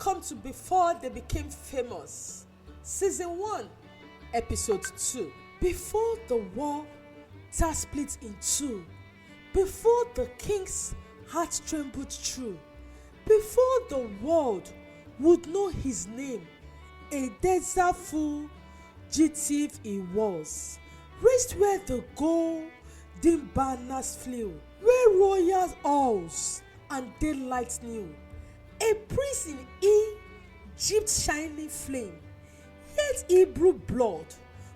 Welcome to Before They Became Famous, Season 1, Episode 2. Before the war split in two, before the king's heart trembled true, before the world would know his name, a desert fugitive he was, raised where the golden banners flew, where royal halls and daylight knew. A prince in Egypt's shining flame, yet Hebrew blood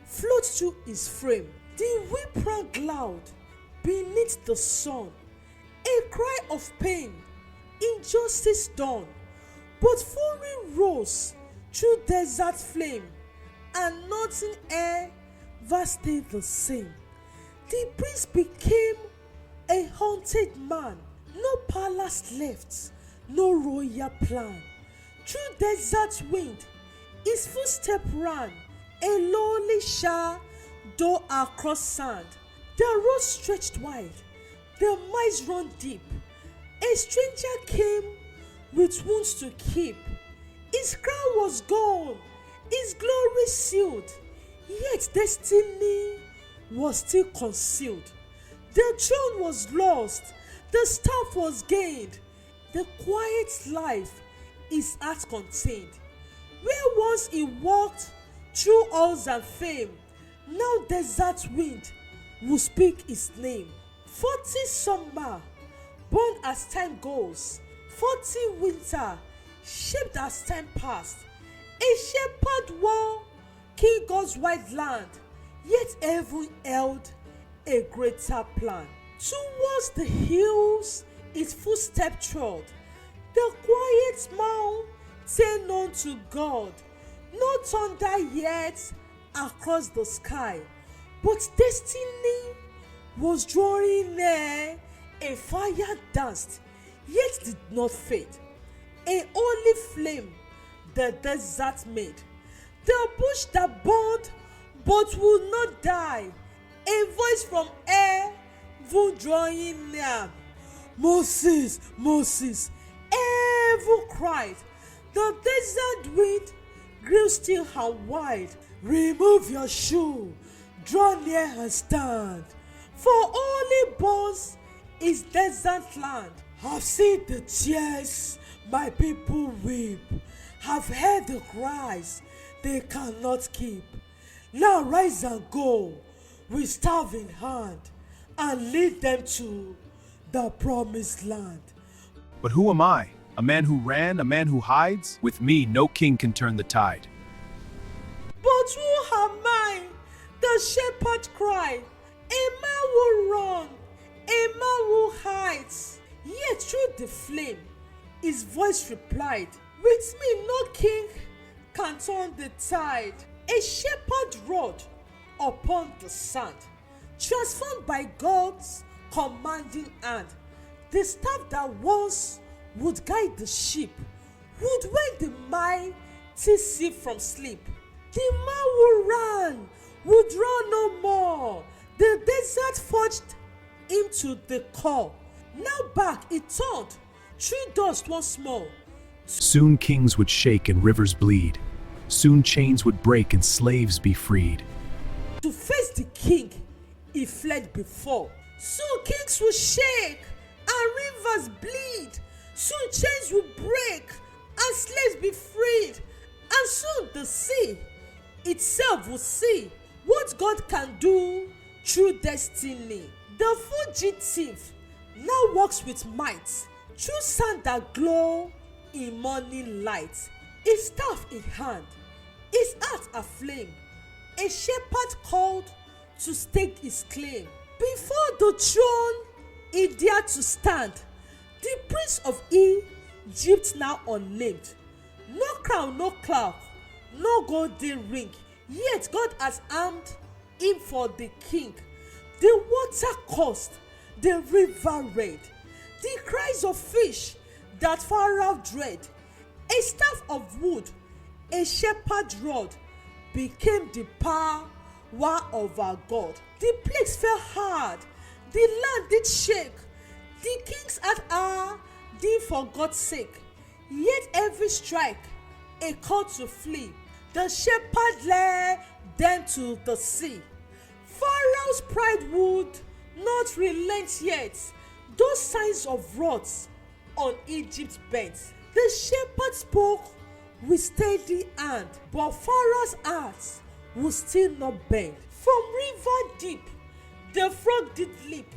flowed through his frame. The whip rang loud beneath the sun, a cry of pain, injustice done. But fury rose through desert flame, and nothing ever stayed the same. The prince became a haunted man, no palace left, no royal plan. Through desert wind, his footstep ran, a lonely shadow across sand. The road stretched wide, the miles run deep. A stranger came with wounds to keep. His crown was gone, his glory sealed, yet destiny was still concealed. The throne was lost, the staff was gained. The quiet life his heart contained. Where once he walked through halls and fame, now desert wind will speak his name. 40 summer, born as time goes, 40 winter, shaped as time passed. A shepherd wore King God's wide land, yet heaven held a greater plan. Towards the hills his footstep trod, the quiet mountain known to God. No thunder yet across the sky, but destiny was drawing near. A fire danced, yet did not fade. A holy flame the desert made. The bush that burned but would not die. A voice from heaven drawing near. Moses, Moses, heaven cried. The desert wind grew still and wide. Remove your shoe, draw near and stand. For only bones is desert land. Have seen the tears my people weep. Have heard the cries they cannot keep. Now rise and go with staff in hand, and lead them to the promised land. But who am I? A man who ran, a man who hides? With me, no king can turn the tide. But who am I? The shepherd cried. A man who run, a man who hides. Yet through the flame, his voice replied, with me no king can turn the tide. A shepherd rode upon the sand, transformed by God's commanding hand. The staff that once would guide the sheep would wake the mighty sea from sleep. The man who ran would run no more. The desert forged him to the core. Now back he turned, through dust once more. Soon kings would shake and rivers bleed. Soon chains would break and slaves be freed. To face the king he fled before. Soon kings will shake and rivers bleed. Soon chains will break and slaves be freed. And soon the sea itself will see what God can do through destiny. The fugitive now walks with might through sand that glow in morning light. His staff in hand, his heart aflame. A shepherd called to stake his claim. Before the throne he dared to stand, the prince of Egypt now unnamed. No crown, no cloak, no golden ring, yet God has armed him for the king. The water coursed, the river red, the cries of fish that Pharaoh dread. A staff of wood, a shepherd rod, became the power of our God. The plagues fell hard, the land did shake. The kings had hardened for God's sake. Yet every strike a call to flee. The shepherd led them to the sea. Pharaoh's pride would not relent yet. Those signs of wrath on Egypt bent. The shepherd spoke with steady hand, but Pharaoh's heart would still not bend. From river deep, the frog did leap.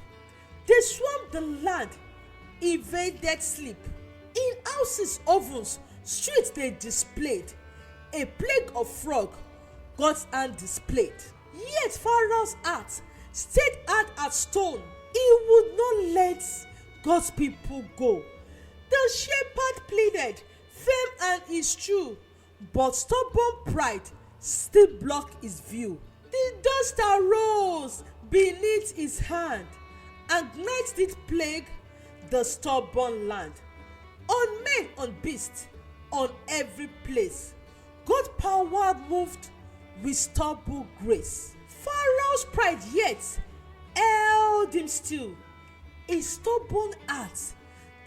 They swamped the land, evaded sleep. In houses, ovens, streets they displayed. A plague of frog God's hand displayed. Yet Pharaoh's heart stayed hard as stone. He would not let God's people go. The shepherd pleaded, firm and is true, but stubborn pride still blocked his view. The dust arose beneath his hand, and night did plague the stubborn land. On men, on beasts, on every place, God's power moved with stubborn grace. Pharaoh's pride yet held him still. His stubborn heart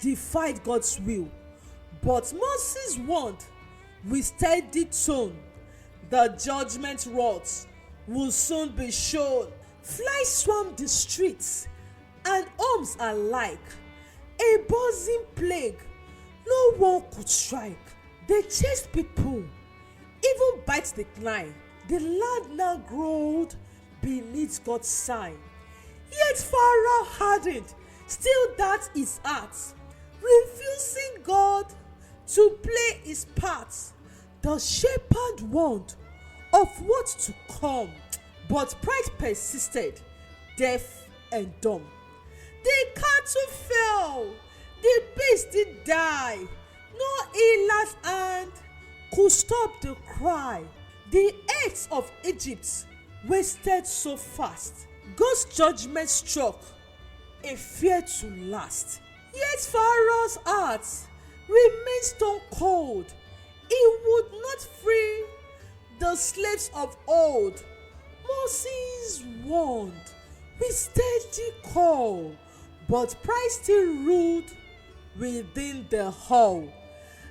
defied God's will. But Moses warned with steady tone, the judgment rods will soon be shown. Flies swarmed the streets, and homes alike. A buzzing plague, no one could strike. They chased people, even bites declined. The land now growed beneath God's sign. Yet Pharaoh hardened, still that his heart, refusing God to play his part. The shepherd warned of what to come, but pride persisted, deaf and dumb. The cattle fell, the beast did die. No healer's hand could stop the cry. The eggs of Egypt wasted so fast. God's judgment struck, a fear to last. Yet Pharaoh's heart remained stone cold. He would not free the slaves of old. Moses warned with steady call, but pride still ruled within the hall.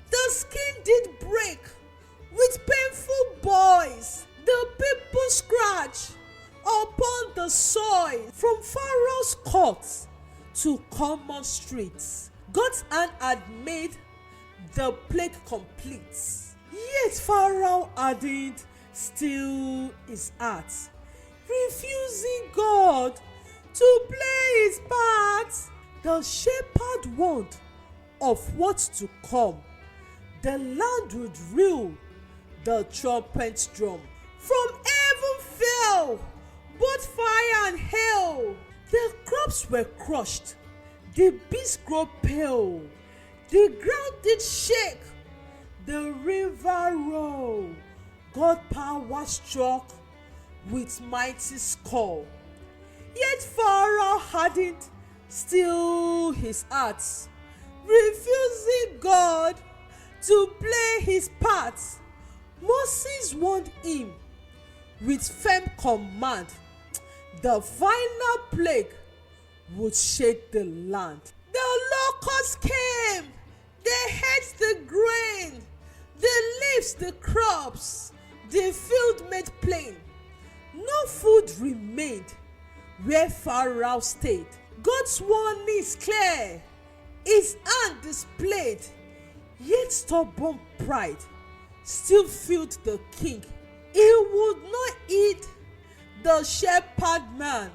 The skin did break with painful boils. The people scratched upon the soil. From Pharaoh's courts to common streets, God's hand had made the plague complete. Yet Pharaoh hardened still his heart, refusing God to play his part. The shepherd warned of what to come. The land would reel the trumpet drum. From heaven fell both fire and hail. The crops were crushed, the beasts grew pale. The ground did shake, the river rolled. God's power struck with mighty score. Yet Pharaoh hardened still his heart, refusing God to play his part. Moses warned him with firm command. The final plague would shake the land. The locusts came, they ate the grain, the leaves, the crops, the field made plain. No food remained where Pharaoh stayed. God's warning is clear, his hand displayed. Yet stubborn pride still filled the king. He would not heed the shepherd man.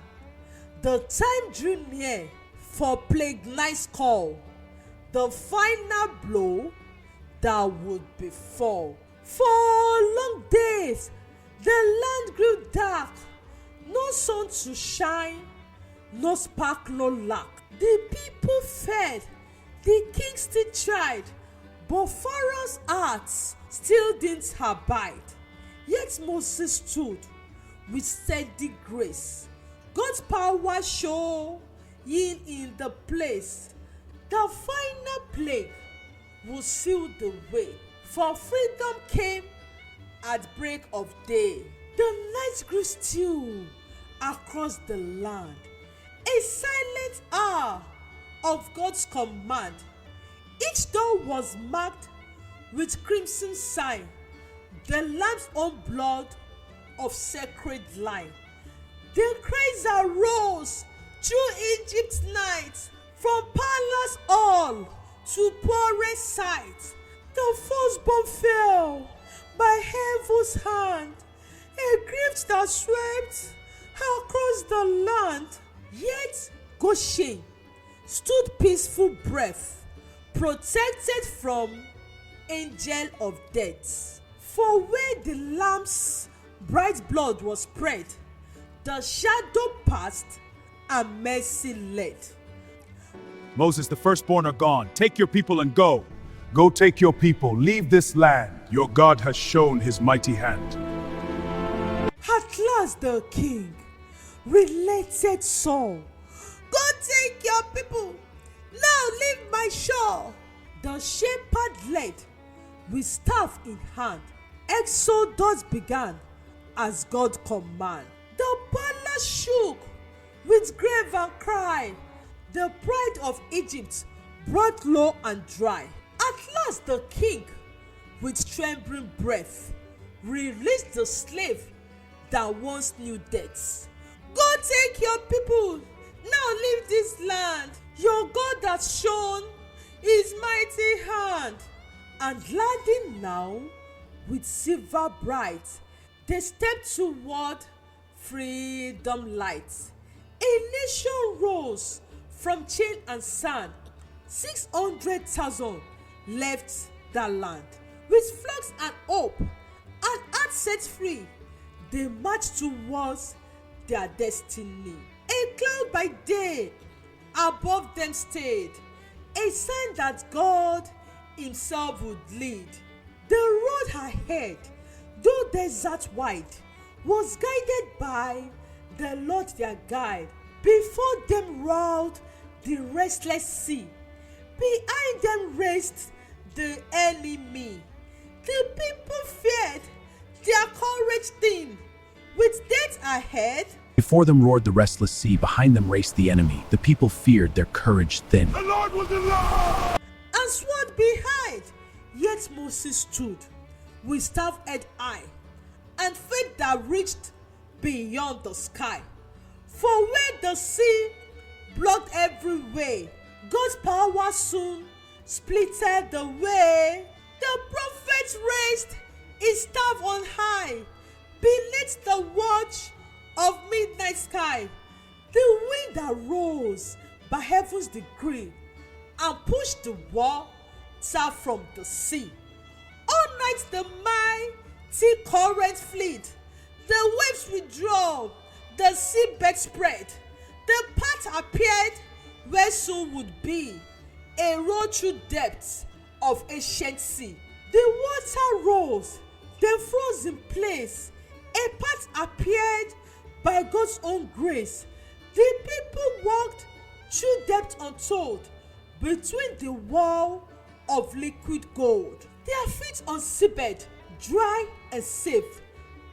The time drew near for plague night's call, the final blow that would befall. For long days the land grew dark, no sun to shine, no spark, no lack. The people fed, the king still tried, but Pharaoh's heart still didn't abide. Yet Moses stood with steady grace. God's power shone in the place. The final plague will seal the way, for freedom came at break of day. The night grew still across the land, a silent hour of God's command. Each door was marked with crimson sign, the lamb's own blood of sacred line. The cries arose through Egypt's night, from palace hall to poorest sight. The firstborn fell by heaven's hand, a grief that swept across the land. Yet Goshen stood peaceful breath, protected from angel of death. For where the lamb's bright blood was spread, the shadow passed and mercy led. Moses, the firstborn are gone. Take your people and go. Go take your people. Leave this land. Your God has shown his mighty hand. At last the king related song. Go take your people. Now leave my shore. The shepherd led with staff in hand. Exodus began as God command. The palace shook with grave and cry. The pride of Egypt brought low and dry. At last the king, with trembling breath, released the slave that once knew death. Go take your people, now leave this land. Your God has shown his mighty hand. And laden now with silver bright, they stepped toward freedom light. A nation rose from chain and sand. 600,000 left that land. With flocks and hope and heart set free, they marched towards their destiny. A cloud by day above them stayed, a sign that God himself would lead. The road ahead, though desert wide, was guided by the Lord their guide. Before them rolled the restless sea, behind them raced the enemy. The people feared, their courage thin, with death ahead. Before them roared the restless sea, behind them raced the enemy. The people feared, their courage thin. The Lord was in love! And sword behind, yet Moses stood with staff head high, and faith that reached beyond the sky. For where the sea blocked every way, God's power soon splitted the way. The prophet raised his staff on high, beneath the watch of midnight sky. The wind arose by heaven's decree and pushed the water from the sea. All night the mighty current fleet, the waves withdraw, the seabed spread. The path appeared where soon would be a road through depths of ancient sea. The water rose, then froze in place. A path appeared by God's own grace. The people walked through depth untold, between the wall of liquid gold. Their feet on seabed, dry and safe,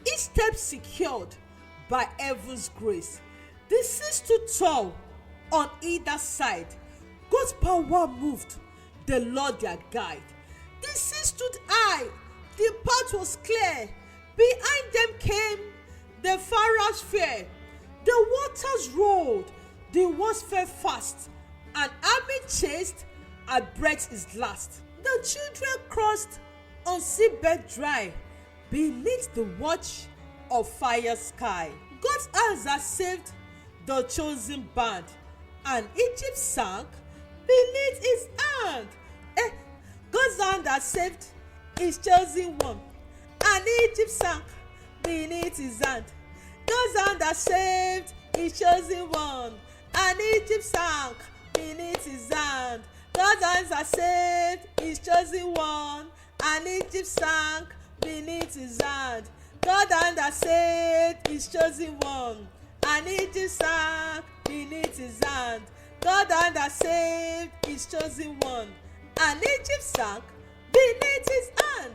each step secured by heaven's grace. The sea stood tall on either side. God's power moved, the Lord their guide. The sea stood high, the path was clear. Behind them came the Pharaoh's fear. The waters rolled, the walls fell fast. An army chased, at breath is last. The children crossed on seabed dry, beneath the watch of fire sky. God's hands had saved the chosen band, and Egypt sank beneath his hand. God's hand had saved his chosen one, and Egypt sank beneath his hand. God's hand had saved his chosen one, and Egypt sank beneath his hand. God's hands had saved his chosen one, and Egypt sank beneath his hand. God's hand had saved his chosen one, and Egypt sank beneath his hand. God's hand had saved his chosen one, and Egypt sank beneath his hand.